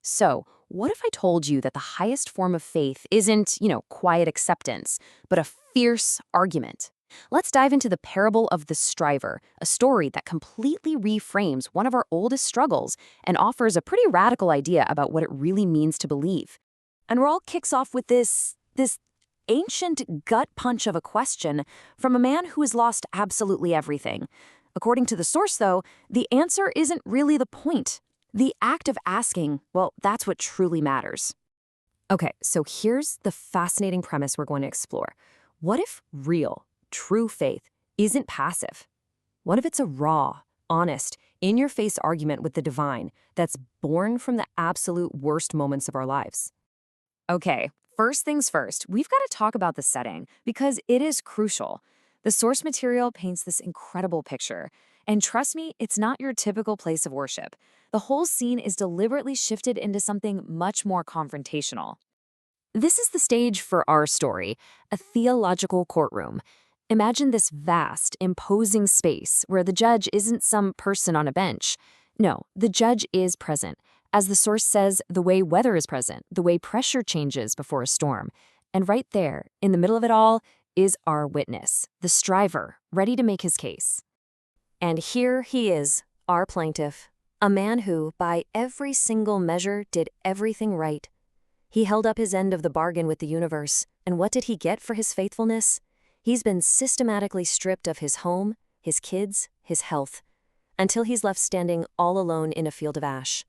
So, what if I told you that the highest form of faith isn't, quiet acceptance, but a fierce argument? Let's dive into the parable of the striver, a story that completely reframes one of our oldest struggles and offers a pretty radical idea about what it really means to believe. And it all kicks off with this ancient gut punch of a question from a man who has lost absolutely everything. According to the source, though, the answer isn't really the point. The act of asking, well, that's what truly matters. Okay, so here's the fascinating premise we're going to explore. What if real, true faith isn't passive? What if it's a raw, honest, in-your-face argument with the divine that's born from the absolute worst moments of our lives? Okay, first things first, we've got to talk about the setting because it is crucial. The source material paints this incredible picture. And trust me, it's not your typical place of worship. The whole scene is deliberately shifted into something much more confrontational. This is the stage for our story, a theological courtroom. Imagine this vast, imposing space where the judge isn't some person on a bench. No, the judge is present. As the source says, the way weather is present, the way pressure changes before a storm. And right there, in the middle of it all, is our witness, the striver, ready to make his case. And here he is, our plaintiff, a man who, by every single measure, did everything right. He held up his end of the bargain with the universe, and what did he get for his faithfulness? He's been systematically stripped of his home, his kids, his health, until he's left standing all alone in a field of ash.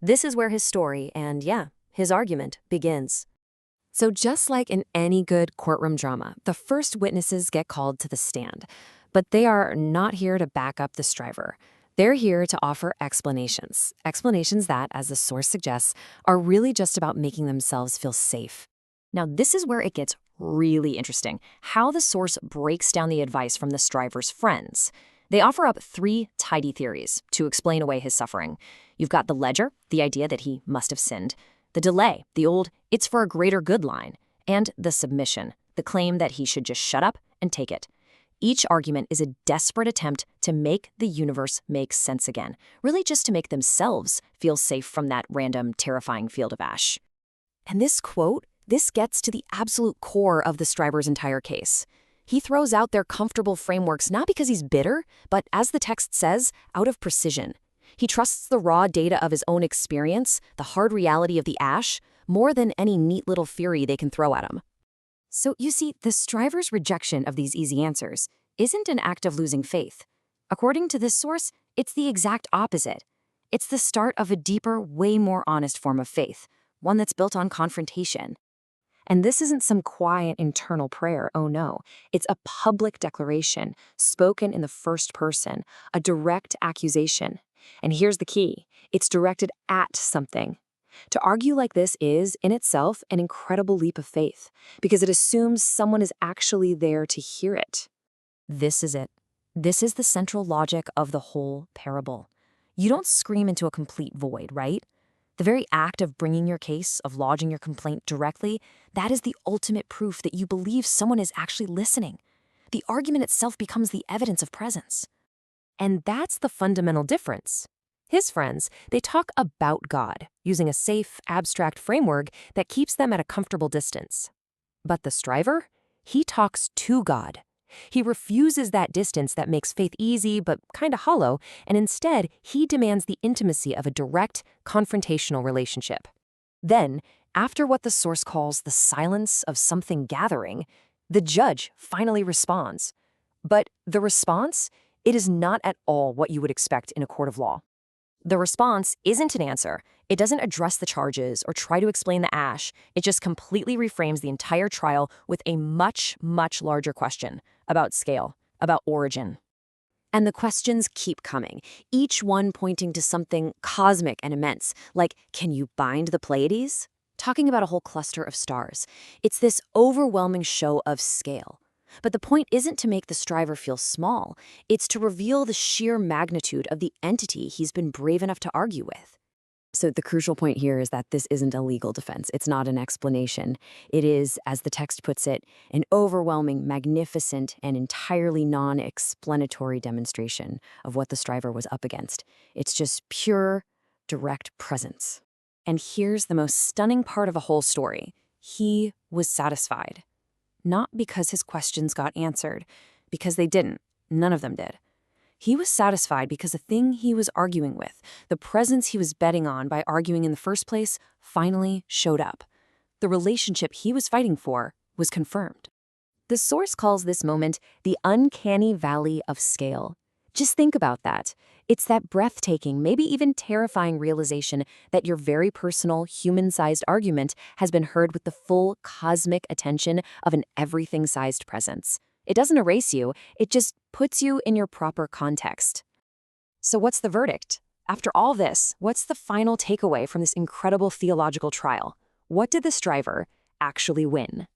This is where his story and, his argument begins. So just like in any good courtroom drama, the first witnesses get called to the stand. But they are not here to back up the striver. They're here to offer explanations. Explanations that, as the source suggests, are really just about making themselves feel safe. Now, this is where it gets really interesting, how the source breaks down the advice from the striver's friends. They offer up three tidy theories to explain away his suffering. You've got the ledger, the idea that he must have sinned, the delay, the old "it's for a greater good" line, and the submission, the claim that he should just shut up and take it. Each argument is a desperate attempt to make the universe make sense again, really just to make themselves feel safe from that random, terrifying field of ash. And this quote, this gets to the absolute core of the striver's entire case. He throws out their comfortable frameworks not because he's bitter, but as the text says, out of precision. He trusts the raw data of his own experience, the hard reality of the ash, more than any neat little theory they can throw at him. So you see, the striver's rejection of these easy answers isn't an act of losing faith. According to this source, it's the exact opposite. It's the start of a deeper, way more honest form of faith, one that's built on confrontation. And this isn't some quiet internal prayer, oh no. It's a public declaration, spoken in the first person, a direct accusation. And here's the key, it's directed at something. To argue like this is, in itself, an incredible leap of faith, because it assumes someone is actually there to hear it. This is it. This is the central logic of the whole parable. You don't scream into a complete void, right? The very act of bringing your case, of lodging your complaint directly, that is the ultimate proof that you believe someone is actually listening. The argument itself becomes the evidence of presence. And that's the fundamental difference. His friends, they talk about God, using a safe, abstract framework that keeps them at a comfortable distance. But the striver, he talks to God. He refuses that distance that makes faith easy but kind of hollow, and instead, he demands the intimacy of a direct, confrontational relationship. Then, after what the source calls the silence of something gathering, the judge finally responds. But the response, it is not at all what you would expect in a court of law. The response isn't an answer. It doesn't address the charges or try to explain the ash. It just completely reframes the entire trial with a much, much larger question about scale, about origin. And the questions keep coming, each one pointing to something cosmic and immense, like, can you bind the Pleiades? Talking about a whole cluster of stars. It's this overwhelming show of scale. But the point isn't to make the striver feel small. It's to reveal the sheer magnitude of the entity he's been brave enough to argue with. So the crucial point here is that this isn't a legal defense. It's not an explanation. It is, as the text puts it, an overwhelming, magnificent, and entirely non-explanatory demonstration of what the striver was up against. It's just pure, direct presence. And here's the most stunning part of the whole story. He was satisfied. Not because his questions got answered, because they didn't. None of them did. He was satisfied because the thing he was arguing with, the presence he was betting on by arguing in the first place, finally showed up. The relationship he was fighting for was confirmed. The source calls this moment the uncanny valley of scale. Just think about that. It's that breathtaking, maybe even terrifying realization that your very personal, human-sized argument has been heard with the full cosmic attention of an everything-sized presence. It doesn't erase you, it just puts you in your proper context. So what's the verdict? After all this, what's the final takeaway from this incredible theological trial? What did the striver actually win?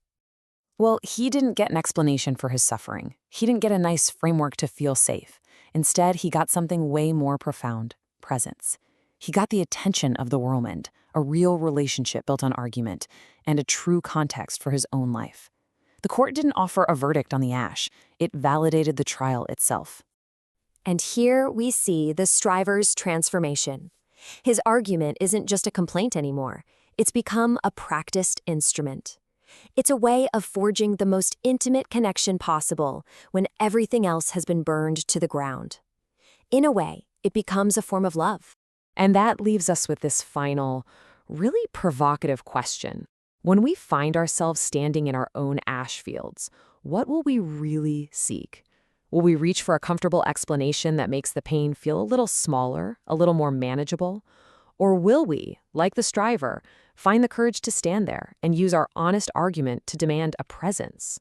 Well, he didn't get an explanation for his suffering. He didn't get a nice framework to feel safe. Instead, he got something way more profound: presence. He got the attention of the whirlwind, a real relationship built on argument, and a true context for his own life. The court didn't offer a verdict on the ash. It validated the trial itself. And here we see the striver's transformation. His argument isn't just a complaint anymore. It's become a practiced instrument. It's a way of forging the most intimate connection possible when everything else has been burned to the ground. In a way, it becomes a form of love. And that leaves us with this final, really provocative question. When we find ourselves standing in our own ash fields, what will we really seek? Will we reach for a comfortable explanation that makes the pain feel a little smaller, a little more manageable? Or will we, like the striver, find the courage to stand there and use our honest argument to demand a presence?